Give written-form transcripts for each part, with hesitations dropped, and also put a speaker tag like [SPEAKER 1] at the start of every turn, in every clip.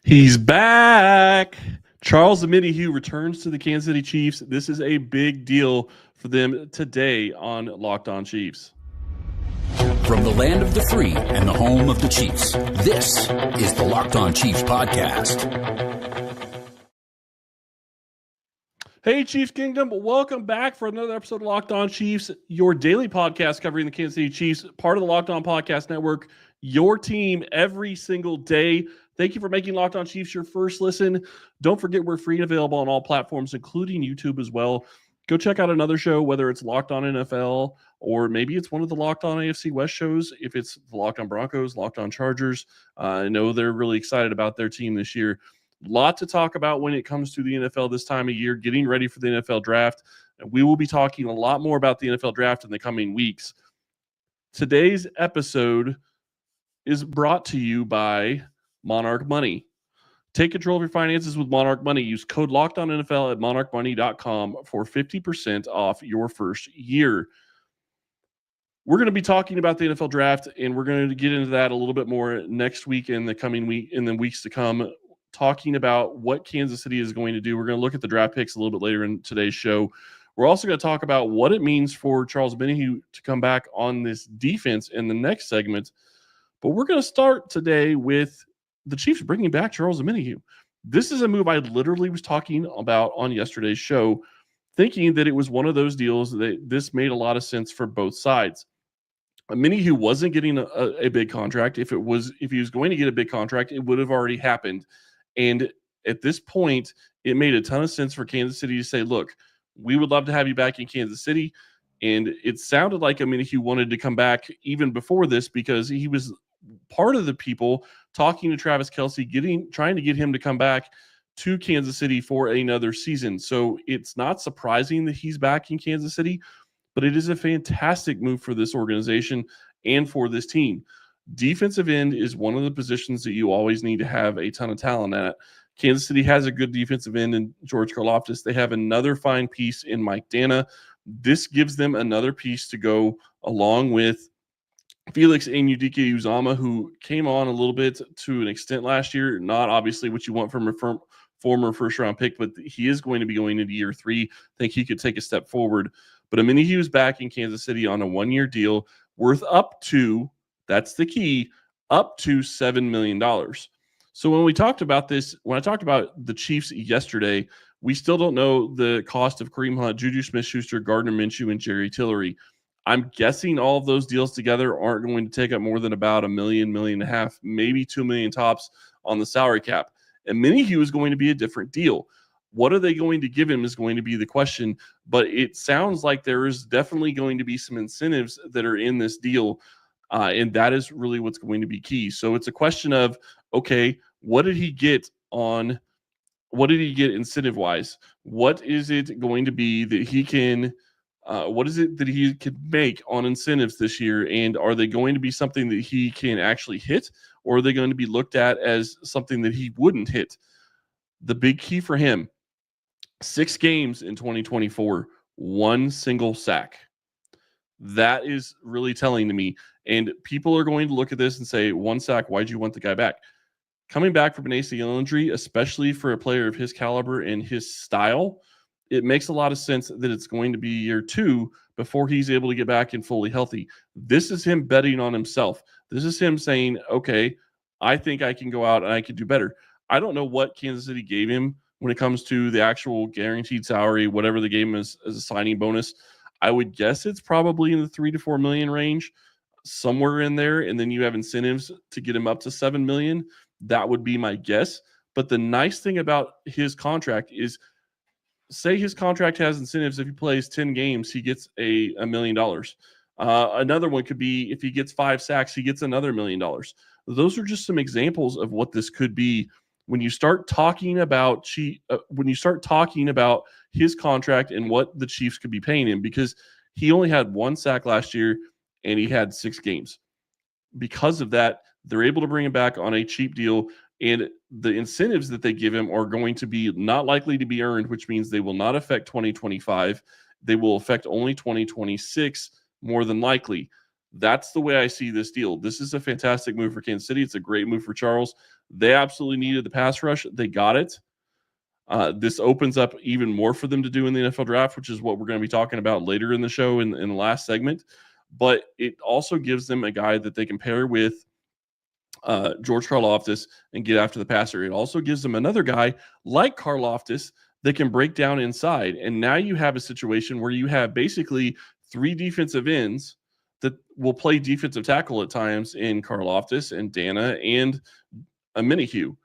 [SPEAKER 1] He's back. Charles Omenihu returns to the Kansas City Chiefs. This is a big deal for them today on Locked On Chiefs.
[SPEAKER 2] From the land of the free and the home of the Chiefs, this is the Locked On Chiefs podcast.
[SPEAKER 1] Hey, Chiefs Kingdom. Welcome back for another episode of Locked On Chiefs, your daily podcast covering the Kansas City Chiefs, part of the Locked On Podcast Network, your team every single day. Thank you for making Locked On Chiefs your first listen. Don't forget we're free and available on all platforms, including YouTube as well. Go check out another show, whether it's Locked On NFL or maybe it's one of the Locked On AFC West shows. If it's the Locked On Broncos, Locked On Chargers, I know they're really excited about their team this year. Lot to talk about when it comes to the NFL this time of year, getting ready for the NFL draft. And we will be talking a lot more about the NFL draft in the coming weeks. Today's episode is brought to you by Monarch Money. Take control of your finances with Monarch Money. Use code LOCKEDONNFL at monarchmoney.com for 50% off your first year. We're going to be talking about the NFL draft, and we're going to get into that a little bit more next week and the coming week and the weeks to come, talking about what Kansas City is going to do. We're going to look at the draft picks a little bit later in today's show. We're also going to talk about what it means for Charles Omenihu to come back on this defense in the next segment. But we're going to start today with the Chiefs bringing back Charles Omenihu. This is a move I literally was talking about on yesterday's show, thinking that it was one of those deals that this made a lot of sense for both sides. Omenihu wasn't getting a big contract. If he was going to get a big contract, it would have already happened. And at this point, it made a ton of sense for Kansas City to say, look, we would love to have you back in Kansas City. And it sounded like Omenihu wanted to come back even before this because he was part of the people talking to Travis Kelce, trying to get him to come back to Kansas City for another season. So it's not surprising that he's back in Kansas City, but it is a fantastic move for this organization and for this team. Defensive end is one of the positions that you always need to have a ton of talent at. Kansas City has a good defensive end in George Karlaftis. They have another fine piece in Mike Danna. This gives them another piece to go along with Felix Anudike-Uzomah, who came on a little bit to an extent last year. Not obviously what you want from a former first-round pick, but he is going to be going into year 3. I think he could take a step forward. But Omenihu is back in Kansas City on a one-year deal worth up to, that's the key, up to $7 million. So when I talked about the Chiefs yesterday, we still don't know the cost of Kareem Hunt, Juju Smith-Schuster, Gardner Minshew, and Jerry Tillery. I'm guessing all of those deals together aren't going to take up more than about $1 million, $1.5 million, maybe $2 million tops on the salary cap. And Omenihu is going to be a different deal. What are they going to give him is going to be the question, but it sounds like there is definitely going to be some incentives that are in this deal, and that is really what's going to be key. So it's a question of, okay, what did he get incentive-wise? What is it going to be that he can what is it that he could make on incentives this year? And are they going to be something that he can actually hit, or are they going to be looked at as something that he wouldn't hit? The big key for him, 6 games in 2024, 1 single sack. That is really telling to me. And people are going to look at this and say, 1 sack, why'd you want the guy back? Coming back from an ACL injury, especially for a player of his caliber and his style, it makes a lot of sense that it's going to be year 2 before he's able to get back and fully healthy. This is him betting on himself. This is him saying, okay, I think I can go out and I can do better. I don't know what Kansas City gave him when it comes to the actual guaranteed salary, whatever they gave him as a signing bonus. I would guess it's probably in the $3 to $4 million range, somewhere in there. And then you have incentives to get him up to $7 million. That would be my guess. But the nice thing about his contract is, say his contract has incentives. If he plays 10 games, he gets $1 million. Another one could be if he gets 5 sacks, he gets another $1 million. Those are just some examples of what this could be when you start talking about his contract and what the Chiefs could be paying him, because he only had 1 sack last year and he had 6 games. Because of that, they're able to bring him back on a cheap deal. And the incentives that they give him are going to be not likely to be earned, which means they will not affect 2025. They will affect only 2026, more than likely. That's the way I see this deal. This is a fantastic move for Kansas City. It's a great move for Charles. They absolutely needed the pass rush. They got it. This opens up even more for them to do in the NFL draft, which is what we're going to be talking about later in the show in the last segment. But it also gives them a guy that they can pair with George Karlaftis and get after the passer. It also gives them another guy like Karlaftis that can break down inside. And now you have a situation where you have basically 3 defensive ends that will play defensive tackle at times in Karlaftis and Danna and Omenihu.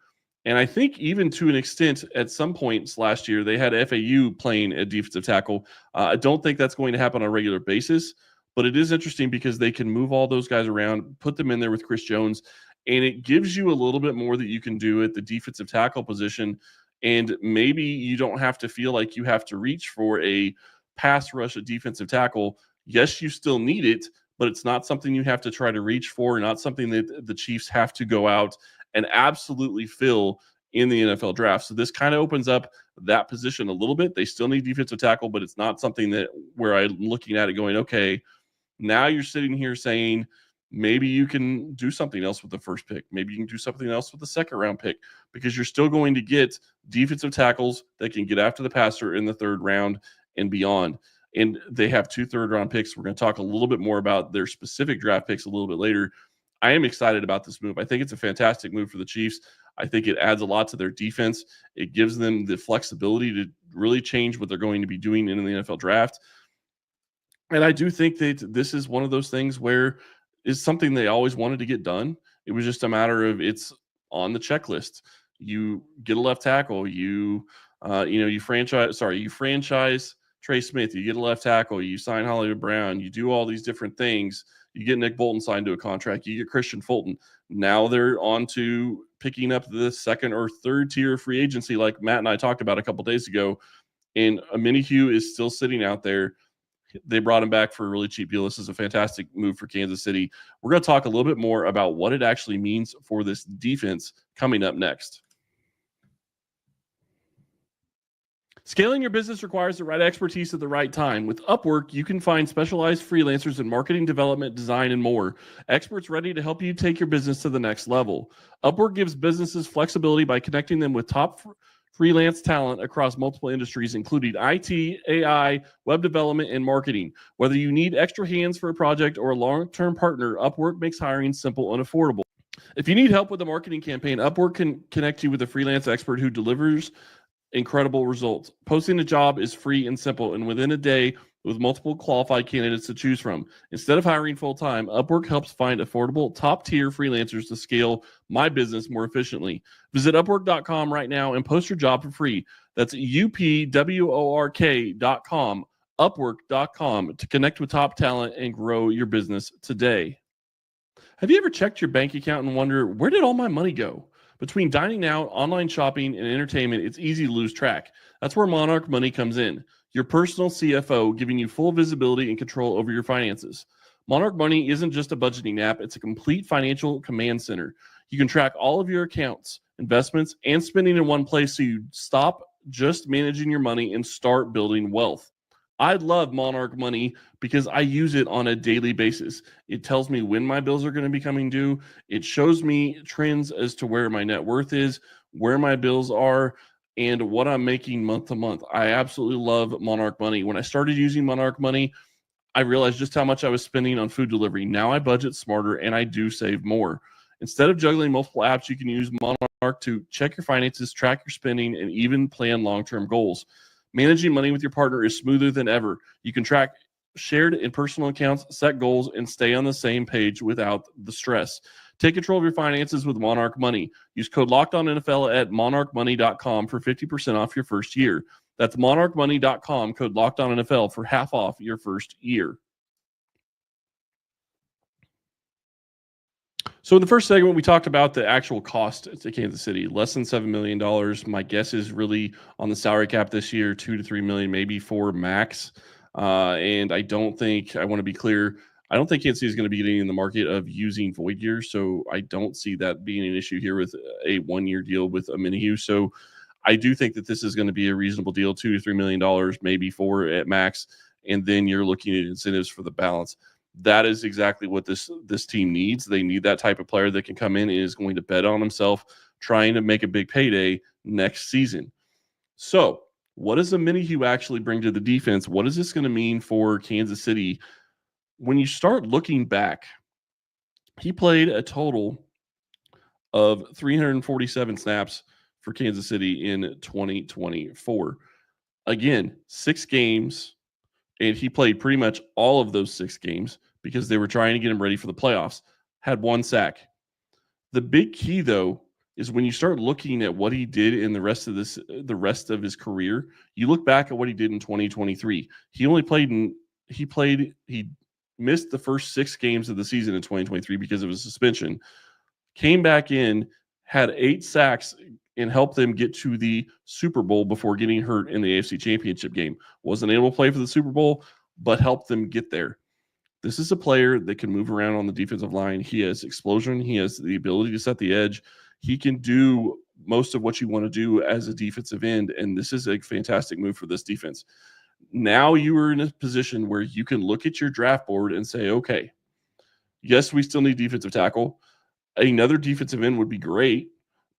[SPEAKER 1] And I think even to an extent, at some points last year, they had FAU playing a defensive tackle. I don't think that's going to happen on a regular basis, but it is interesting because they can move all those guys around, put them in there with Chris Jones, and it gives you a little bit more that you can do at the defensive tackle position. And maybe you don't have to feel like you have to reach for a pass rush at defensive tackle. Yes, you still need it, but it's not something you have to try to reach for, not something that the Chiefs have to go out and absolutely fill in the NFL draft. So this kind of opens up that position a little bit. They still need defensive tackle, but it's not something that where I'm looking at it going, okay, now you're sitting here saying maybe you can do something else with the first pick. Maybe you can do something else with the second round pick, because you're still going to get defensive tackles that can get after the passer in the 3rd round and beyond. And they have 2 third-round picks. We're going to talk a little bit more about their specific draft picks a little bit later. I am excited about this move. I think it's a fantastic move for the Chiefs. I think it adds a lot to their defense. It gives them the flexibility to really change what they're going to be doing in the NFL draft. And I do think that this is one of those things where it's something they always wanted to get done. It was just a matter of it's on the checklist. You get a left tackle. You franchise Trey Smith. You get a left tackle. You sign Hollywood Brown. You do all these different things. You get Nick Bolton signed to a contract. You get Christian Fulton. Now they're on to picking up the 2nd or 3rd tier free agency, like Matt and I talked about a couple days ago. And Omenihu is still sitting out there. They brought him back for a really cheap deal. This is a fantastic move for Kansas City. We're going to talk a little bit more about what it actually means for this defense coming up next. Scaling your business requires the right expertise at the right time. With Upwork, you can find specialized freelancers in marketing, development, design, and more. Experts ready to help you take your business to the next level. Upwork gives businesses flexibility by connecting them with top freelance talent across multiple industries, including IT, AI, web development, and marketing. Whether you need extra hands for a project or a long-term partner, Upwork makes hiring simple and affordable. If you need help with a marketing campaign, Upwork can connect you with a freelance expert who delivers incredible results. Posting a job is free and simple, and within a day, with multiple qualified candidates to choose from. Instead of hiring full-time, Upwork helps find affordable, top-tier freelancers to scale my business more efficiently. Visit Upwork.com right now and post your job for free. That's UPWORK.com, Upwork.com, to connect with top talent and grow your business today. Have you ever checked your bank account and wonder, where did all my money go? Between dining out, online shopping, and entertainment, it's easy to lose track. That's where Monarch Money comes in. Your personal CFO, giving you full visibility and control over your finances. Monarch Money isn't just a budgeting app, it's a complete financial command center. You can track all of your accounts, investments, and spending in one place so you stop just managing your money and start building wealth. I love Monarch Money because I use it on a daily basis. It tells me when my bills are going to be coming due. It shows me trends as to where my net worth is, where my bills are, and what I'm making month to month. I absolutely love Monarch Money. When I started using Monarch Money, I realized just how much I was spending on food delivery. Now I budget smarter and I do save more. Instead of juggling multiple apps, you can use Monarch to check your finances, track your spending, and even plan long-term goals. Managing money with your partner is smoother than ever. You can track shared and personal accounts, set goals, and stay on the same page without the stress. Take control of your finances with Monarch Money. Use code LOCKEDONNFL at monarchmoney.com for 50% off your first year. That's monarchmoney.com, code LOCKEDONNFL for half off your first year. So in the first segment, we talked about the actual cost to Kansas City, less than $7 million. My guess is really on the salary cap this year, $2 to $3 million, maybe $4 max. And I don't think, I want to be clear, I don't think Kansas City is going to be getting in the market of using void years. So I don't see that being an issue here with a 1-year deal with Omenihu. So I do think that this is going to be a reasonable deal, $2 to $3 million, maybe $4 at max. And then you're looking at incentives for the balance. That is exactly what this team needs. They need that type of player that can come in and is going to bet on himself, trying to make a big payday next season. So, what does Omenihu actually bring to the defense? What is this going to mean for Kansas City? When you start looking back, he played a total of 347 snaps for Kansas City in 2024. Again, 6 games, and he played pretty much all of those 6 games because they were trying to get him ready for the playoffs. Had 1 sack. The big key, though, is when you start looking at what he did in the rest of his career. You look back at what he did in 2023. He missed the first 6 games of the season in 2023 because of a suspension. Came back in, had 8 sacks, and helped them get to the Super Bowl before getting hurt in the AFC Championship game. Wasn't able to play for the Super Bowl, but helped them get there. This is a player that can move around on the defensive line. He has explosion. He has the ability to set the edge. He can do most of what you want to do as a defensive end, and this is a fantastic move for this defense. Now you are in a position where you can look at your draft board and say, okay, yes, we still need defensive tackle. Another defensive end would be great,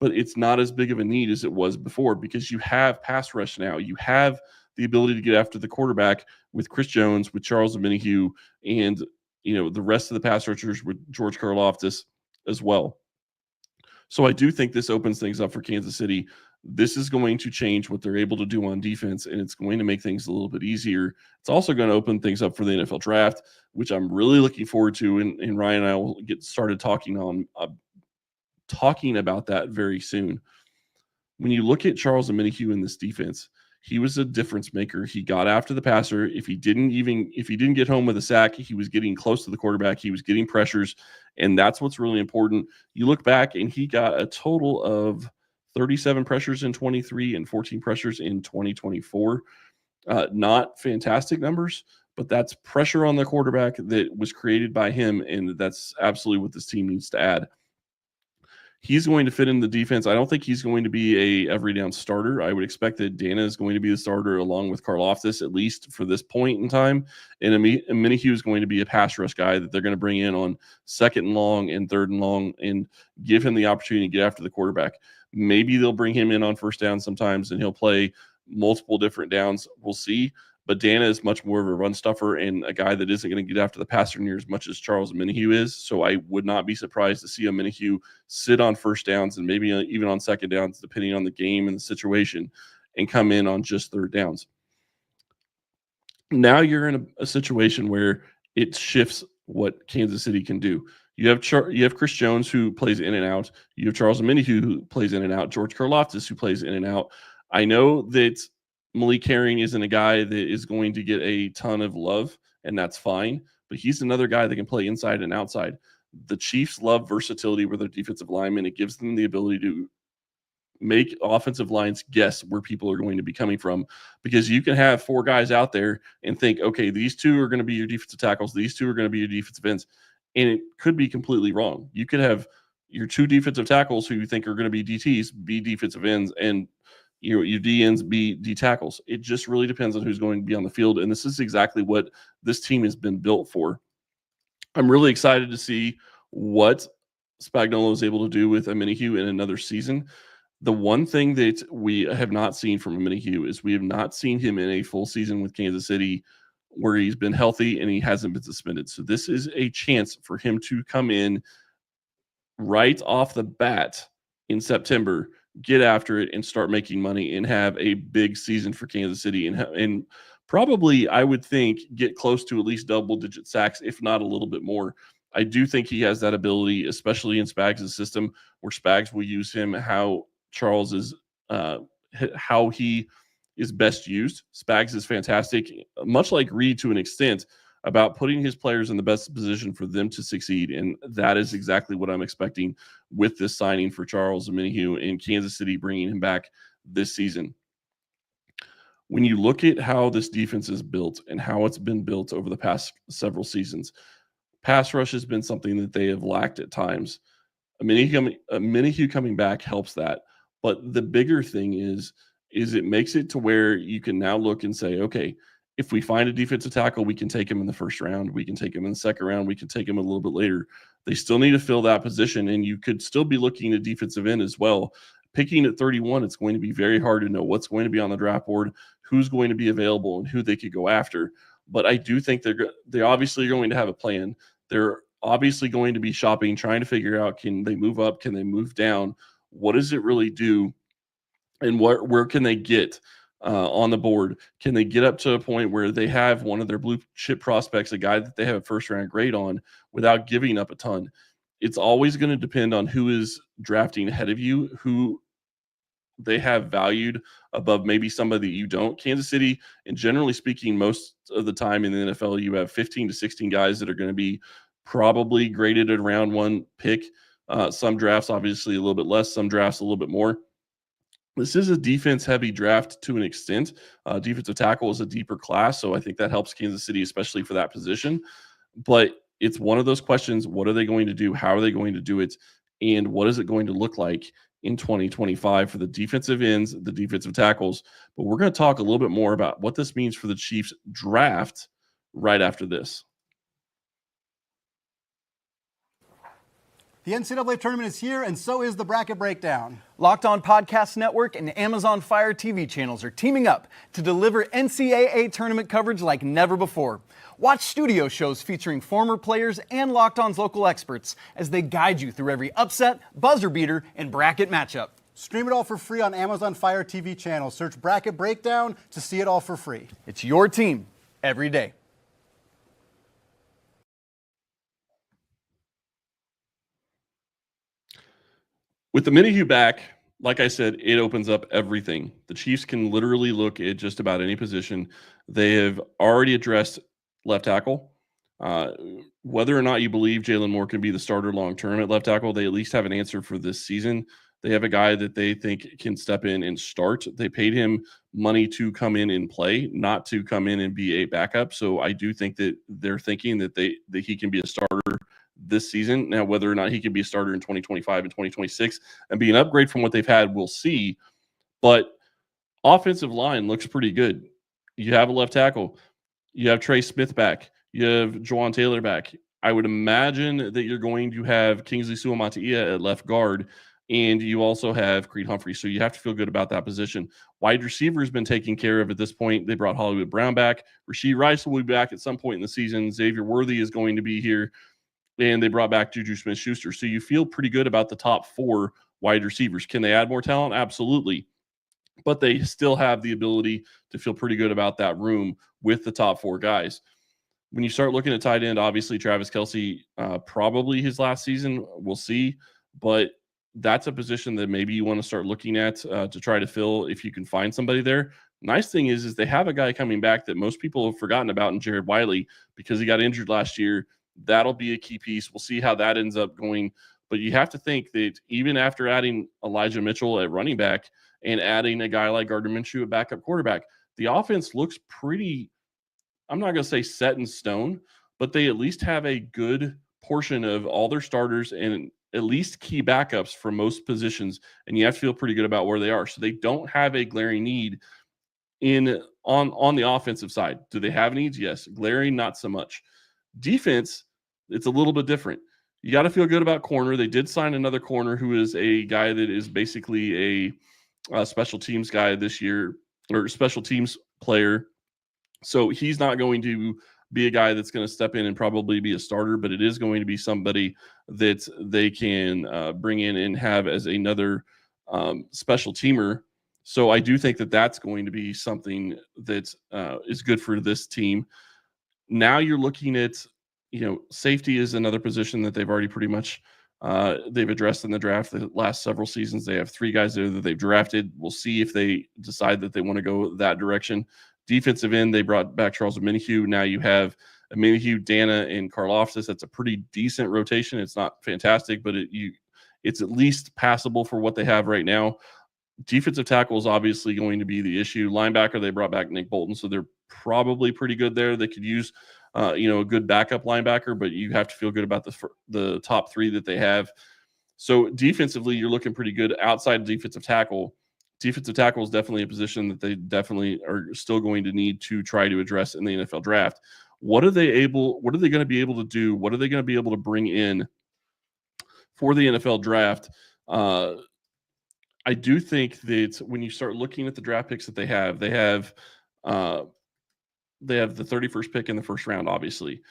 [SPEAKER 1] but it's not as big of a need as it was before because you have pass rush now. You have the ability to get after the quarterback with Chris Jones, with Charles Omenihu, and the rest of the pass rushers with George Karlaftis as well. So I do think this opens things up for Kansas City. This is going to change what they're able to do on defense, and it's going to make things a little bit easier. It's also going to open things up for the NFL draft, which I'm really looking forward to. And Ryan and I will get started talking about that very soon. When you look at Charles Omenihu in this defense, he was a difference maker. He got after the passer. If he didn't get home with a sack, he was getting close to the quarterback. He was getting pressures, and that's what's really important. You look back, and he got a total of 37 pressures in 23 and 14 pressures in 2024. Not fantastic numbers, but that's pressure on the quarterback that was created by him, and that's absolutely what this team needs to add. He's going to fit in the defense. I don't think he's going to be a every down starter. I would expect that Danna is going to be the starter along with Karlaftis, at least for this point in time. And Omenihu is going to be a pass rush guy that they're going to bring in on 2nd and long and 3rd and long and give him the opportunity to get after the quarterback. Maybe they'll bring him in on 1st down sometimes and he'll play multiple different downs. We'll see. But Danna is much more of a run stuffer and a guy that isn't going to get after the passer near as much as Charles Omenihu is. So I would not be surprised to see Omenihu sit on 1st downs and maybe even on 2nd downs, depending on the game and the situation, and come in on just 3rd downs. Now you're in a situation where it shifts what Kansas City can do. You have Chris Jones, who plays in and out. You have Charles Omenihu, who plays in and out. George Karlaftis, who plays in and out. I know that Malik Herring isn't a guy that is going to get a ton of love, and that's fine. But he's another guy that can play inside and outside. The Chiefs love versatility with their defensive linemen. It gives them the ability to make offensive lines guess where people are going to be coming from, because you can have 4 guys out there and think, okay, these 2 are going to be your defensive tackles. These 2 are going to be your defensive ends. And it could be completely wrong. You could have your 2 defensive tackles who you think are going to be DTs be defensive ends, and your DNs be D tackles. It just really depends on who's going to be on the field. And this is exactly what this team has been built for. I'm really excited to see what Spagnuolo is able to do with Omenihu in another season. The one thing that we have not seen from Omenihu is we have not seen him in a full season with Kansas City where he's been healthy and he hasn't been suspended. So this is a chance for him to come in right off the bat in September, get after it, and start making money and have a big season for Kansas City, and probably, I would think, get close to at least double-digit sacks, if not a little bit more. I do think he has that ability, especially in Spags' system, where Spags will use him how he is best used. Spags is fantastic, much like Reed to an extent, about putting his players in the best position for them to succeed. And that is exactly what I'm expecting with this signing for Charles Omenihu and Kansas City bringing him back this season. When you look at how this defense is built and how it's been built over the past several seasons, pass rush has been something that they have lacked at times. Omenihu coming back helps that. But the bigger thing is it makes it to where you can now look and say, okay, if we find a defensive tackle, we can take him in the first round. We can take him in the second round. We can take him a little bit later. They still need to fill that position, and you could still be looking at defensive end as well. Picking at 31, it's going to be very hard to know what's going to be on the draft board, who's going to be available, and who they could go after. But I do think they obviously are going to have a plan. They're obviously going to be shopping, trying to figure out, can they move up? Can they move down? What does it really do? And where can they get on the board? Can they get up to a point where they have one of their blue chip prospects, a guy that they have a first round grade on, without giving up a ton? It's always going to depend on who is drafting ahead of you, who they have valued above maybe somebody that you don't. Kansas City, and generally speaking, most of the time in the NFL, you have 15 to 16 guys that are going to be probably graded at round one pick. Some drafts, obviously, a little bit less. Some drafts, a little bit more. This is a defense-heavy draft to an extent. Defensive tackle is a deeper class, so I think that helps Kansas City, especially for that position. But it's one of those questions: what are they going to do? How are they going to do it? And what is it going to look like in 2025 for the defensive ends, the defensive tackles? But we're going to talk a little bit more about what this means for the Chiefs draft right after this.
[SPEAKER 3] The NCAA tournament is here, and so is the bracket breakdown.
[SPEAKER 4] Locked On Podcast Network and Amazon Fire TV channels are teaming up to deliver NCAA tournament coverage like never before. Watch studio shows featuring former players and Locked On's local experts as they guide you through every upset, buzzer beater, and bracket matchup.
[SPEAKER 3] Stream it all for free on Amazon Fire TV channel. Search Bracket Breakdown to see it all for free.
[SPEAKER 4] It's your team every day.
[SPEAKER 1] With the Omenihu back, like I said, it opens up everything. The Chiefs can literally look at just about any position. They have already addressed left tackle. Whether or not you believe Jalen Moore can be the starter long-term at left tackle, they at least have an answer for this season. They have a guy that they think can step in and start. They paid him money to come in and play, not to come in and be a backup. So I do think that they're thinking that he can be a starter this season. Now, whether or not he can be a starter in 2025 and 2026 and be an upgrade from what they've had, we'll see. But offensive line looks pretty good. You have a left tackle. You have Trey Smith back. You have Jawan Taylor back. I would imagine that you're going to have Kingsley Suamataia at left guard, and you also have Creed Humphrey. So you have to feel good about that position. Wide receiver has been taken care of at this point. They brought Hollywood Brown back. Rashee Rice will be back at some point in the season. Xavier Worthy is going to be here. And they brought back Juju Smith-Schuster. So you feel pretty good about the top four wide receivers. Can they add more talent? Absolutely. But they still have the ability to feel pretty good about that room with the top four guys. When you start looking at tight end, obviously Travis Kelce, probably his last season. We'll see. But that's a position that maybe you want to start looking at to try to fill if you can find somebody there. Nice thing is they have a guy coming back that most people have forgotten about in Jared Wiley because he got injured last year. That'll be a key piece. We'll see how that ends up going. But you have to think that even after adding Elijah Mitchell at running back and adding a guy like Gardner Minshew at backup quarterback, the offense looks pretty, I'm not going to say set in stone, but they at least have a good portion of all their starters and at least key backups for most positions. And you have to feel pretty good about where they are. So they don't have a glaring need on the offensive side. Do they have needs? Yes. Glaring, not so much. Defense, it's a little bit different. You got to feel good about corner. They did sign another corner who is a guy that is basically a special teams guy this year, or special teams player. So he's not going to be a guy that's going to step in and probably be a starter, but it is going to be somebody that they can bring in and have as another special teamer. So I do think that that's going to be something that is good for this team. Now you're looking at, safety is another position that they've already pretty much they've addressed in the draft the last several seasons. They have three guys there that they've drafted. We'll see if they decide that they want to go that direction. Defensive end, they brought back Charles Omenihu. Now you have Omenihu, Danna, and Karlaftis. That's a pretty decent rotation. It's not fantastic, but it's at least passable for what they have right now. Defensive tackle is obviously going to be the issue. Linebacker, they brought back Nick Bolton, so they're probably pretty good there. They could use, a good backup linebacker, but you have to feel good about the top three that they have. So defensively, you're looking pretty good outside defensive tackle. defensive tackle is definitely a position that they definitely are still going to need to try to address in the NFL draft. What are they going to be able to do? What are they going to be able to bring in for the NFL draft? I do think that when you start looking at the draft picks that they have the 31st pick in the first round, obviously.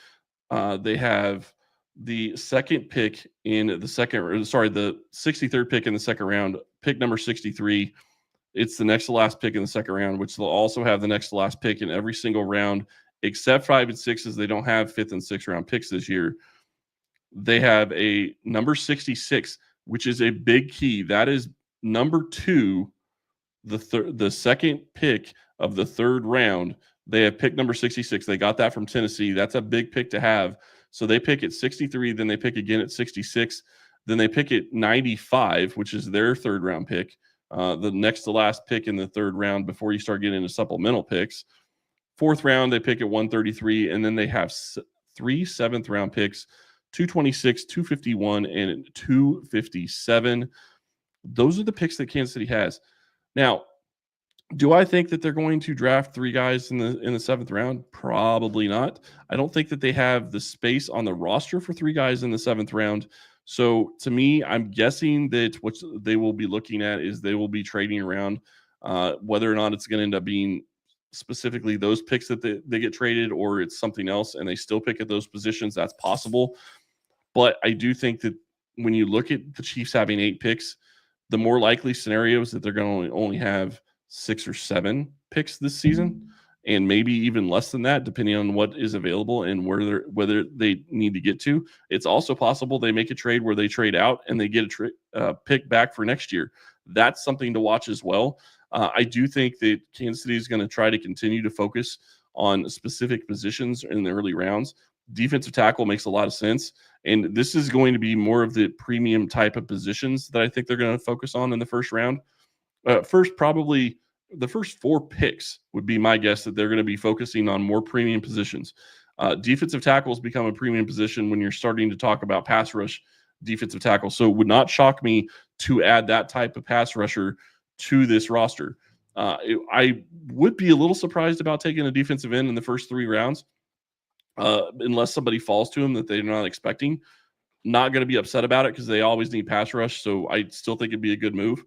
[SPEAKER 1] They have the second pick in the the 63rd pick in the second round, pick number 63. It's the next to last pick in the second round, which they'll also have the next to last pick in every single round, except 5 and 6, as they don't have 5th and 6th round picks this year. They have a number 66, which is a big key. That is number 2, the second pick of the third round. They have pick number 66. They got that from Tennessee. That's a big pick to have. So they pick at 63, then they pick again at 66, then they pick at 95, which is their third round pick, the next to last pick in the third round before you start getting into supplemental picks. Fourth round, they pick at 133, and then they have 3 7th round picks, 226, 251, and 257. Those are the picks that Kansas City has. Now, do I think that they're going to draft 3 guys in the 7th round? Probably not. I don't think that they have the space on the roster for 3 guys in the 7th round. So to me, I'm guessing that what they will be looking at is they will be trading around whether or not it's going to end up being specifically those picks that they get traded, or it's something else and they still pick at those positions. That's possible. But I do think that when you look at the Chiefs having 8 picks, the more likely scenario is that they're going to only have 6 or 7 picks this season, and maybe even less than that, depending on what is available and whether they need to get to. It's also possible they make a trade where they trade out and they get a pick back for next year. That's something to watch as well. I do think that Kansas City is going to try to continue to focus on specific positions in the early rounds. Defensive tackle makes a lot of sense, and this is going to be more of the premium type of positions that I think they're going to focus on in the first round. Probably the first 4 picks would be my guess that they're going to be focusing on more premium positions. Defensive tackles become a premium position when you're starting to talk about pass rush defensive tackle. So it would not shock me to add that type of pass rusher to this roster. I would be a little surprised about taking a defensive end in the first 3 rounds, unless somebody falls to them that they're not expecting. Not going to be upset about it because they always need pass rush. So I still think it'd be a good move.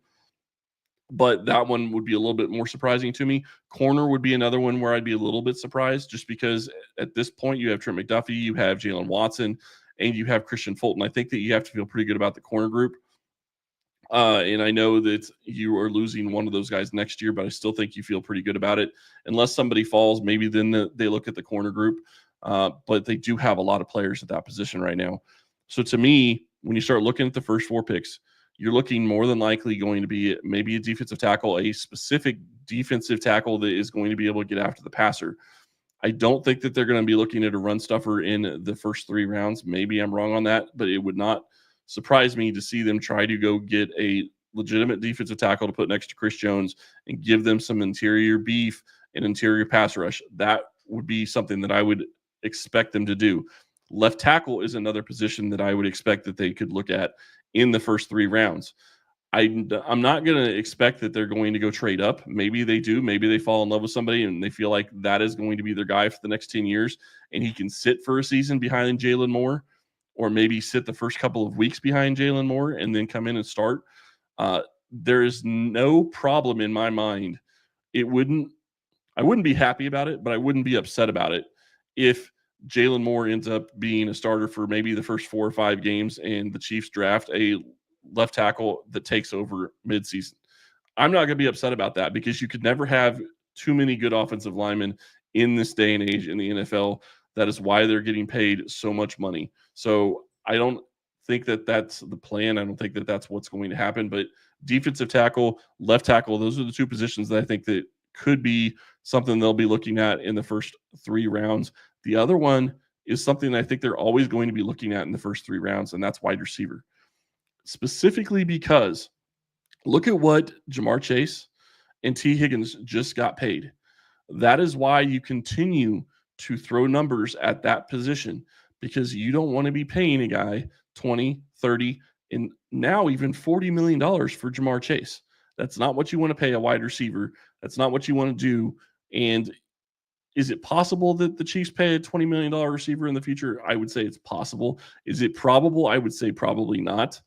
[SPEAKER 1] But that one would be a little bit more surprising to me. Corner would be another one where I'd be a little bit surprised, just because at this point you have Trent McDuffie, you have Jalen Watson, and you have Christian Fulton. I think that you have to feel pretty good about the corner group. And I know that you are losing one of those guys next year, but I still think you feel pretty good about it. Unless somebody falls, maybe then they look at the corner group. But they do have a lot of players at that position right now. So to me, when you start looking at the first 4 picks, you're looking more than likely going to be maybe a defensive tackle, a specific defensive tackle that is going to be able to get after the passer. I don't think that they're going to be looking at a run stuffer in the first 3 rounds. Maybe I'm wrong on that, but it would not surprise me to see them try to go get a legitimate defensive tackle to put next to Chris Jones and give them some interior beef and interior pass rush. That would be something that I would expect them to do. Left tackle is another position that I would expect that they could look at in the first 3 rounds. I'm not going to expect that they're going to go trade up. Maybe they do. Maybe they fall in love with somebody and they feel like that is going to be their guy for the next 10 years and he can sit for a season behind Jalen Moore, or maybe sit the first couple of weeks behind Jalen Moore and then come in and start. There is no problem in my mind. I wouldn't be happy about it, but I wouldn't be upset about it if Jalen Moore ends up being a starter for maybe the first 4 or 5 games and the Chiefs draft a left tackle that takes over midseason. I'm not going to be upset about that, because you could never have too many good offensive linemen in this day and age in the NFL. That is why they're getting paid so much money. So I don't think that that's the plan. I don't think that that's what's going to happen. But defensive tackle, left tackle, those are the 2 positions that I think that could be something they'll be looking at in the first 3 rounds. The other one is something I think they're always going to be looking at in the first 3 rounds, and that's wide receiver. Specifically because look at what Jamar Chase and T. Higgins just got paid. That is why you continue to throw numbers at that position, because you don't want to be paying a guy 20, 30, and now even $40 million for Jamar Chase. That's not what you want to pay a wide receiver. That's not what you want to do. And is it possible that the Chiefs pay a $20 million receiver in the future? I would say it's possible. Is it probable? I would say probably not.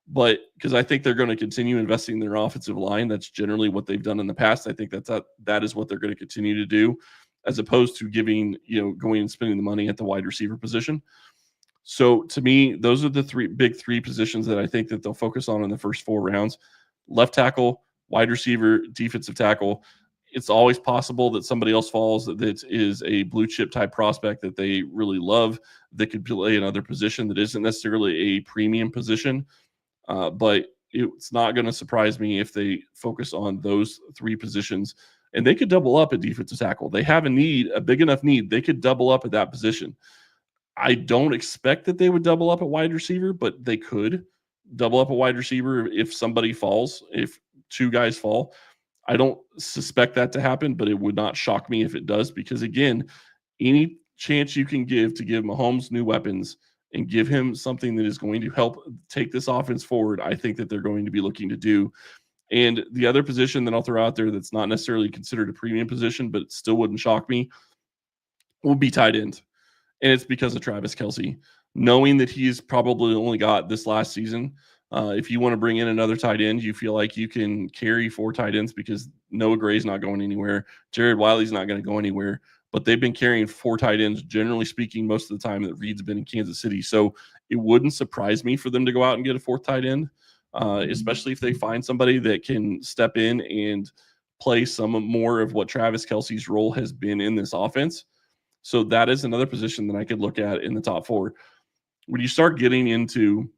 [SPEAKER 1] But because I think they're going to continue investing in their offensive line. That's generally what they've done in the past. I think that is what they're going to continue to do, as opposed to going and spending the money at the wide receiver position. So to me, those are the big three positions that I think that they'll focus on in the first 4 rounds: left tackle, wide receiver, defensive tackle. It's always possible that somebody else falls that is a blue chip type prospect that they really love that could play another position that isn't necessarily a premium position. But it's not going to surprise me if they focus on those 3 positions, and they could double up at defensive tackle. They have a big enough need. They could double up at that position. I don't expect that they would double up at wide receiver, but they could double up a wide receiver if somebody falls, if 2 guys fall. I don't suspect that to happen, but it would not shock me if it does, because again, any chance you can give Mahomes new weapons and give him something that is going to help take this offense forward, I think that they're going to be looking to do. And the other position that I'll throw out there that's not necessarily considered a premium position, but it still wouldn't shock me, would be tight end. And it's because of Travis Kelce. Knowing that he's probably only got this last season, if you want to bring in another tight end, you feel like you can carry 4 tight ends because Noah Gray's not going anywhere. Jared Wiley's not going to go anywhere. But they've been carrying 4 tight ends, generally speaking, most of the time that Reed's been in Kansas City. So it wouldn't surprise me for them to go out and get a 4th tight end, especially if they find somebody that can step in and play some more of what Travis Kelce's role has been in this offense. So that is another position that I could look at in the top 4. When you start getting into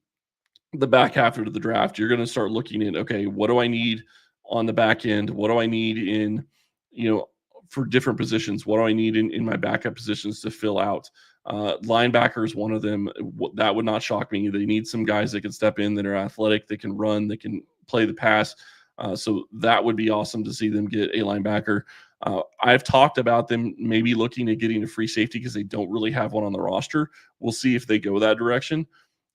[SPEAKER 1] the back half of the draft, you're going to start looking at, okay, what do I need on the back end? What do I need in, for different positions? What do I need in my backup positions to fill out? Linebacker is one of them. That would not shock me. They need some guys that can step in, that are athletic, that can run, that can play the pass. So that would be awesome to see them get a linebacker. I've talked about them maybe looking at getting a free safety because they don't really have one on the roster. We'll see if they go that direction.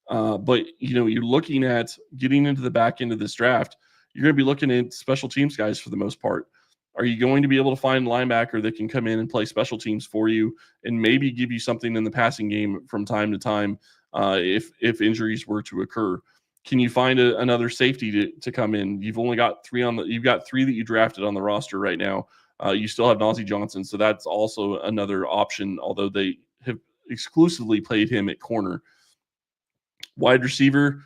[SPEAKER 1] But you're looking at getting into the back end of this draft. You're going to be looking at special teams guys for the most part. Are you going to be able to find a linebacker that can come in and play special teams for you and maybe give you something in the passing game from time to time if injuries were to occur? Can you find another safety to come in? You've only got 3 you've got 3 that you drafted on the roster right now. You still have Najee Johnson, so that's also another option, although they have exclusively played him at corner. Wide receiver,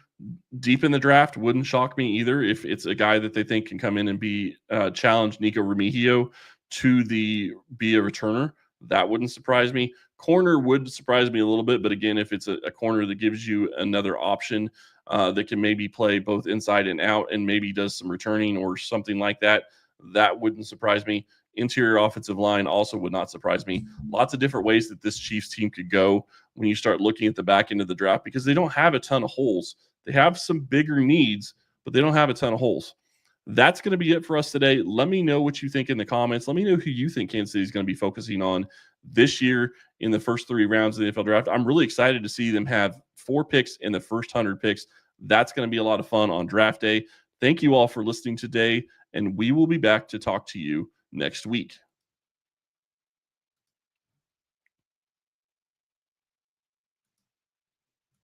[SPEAKER 1] deep in the draft, wouldn't shock me either if it's a guy that they think can come in and be challenge Nico Remigio to be a returner. That wouldn't surprise me. Corner would surprise me a little bit, but again, if it's a corner that gives you another option that can maybe play both inside and out and maybe does some returning or something like that, that wouldn't surprise me. Interior offensive line also would not surprise me. Lots of different ways that this Chiefs team could go when you start looking at the back end of the draft, because they don't have a ton of holes. They have some bigger needs, but they don't have a ton of holes. That's going to be it for us today. Let me know what you think in the comments. Let me know who you think Kansas City is going to be focusing on this year in the first 3 rounds of the NFL draft. I'm really excited to see them have 4 picks in the first 100 picks. That's going to be a lot of fun on draft day. Thank you all for listening today, and we will be back to talk to you next week.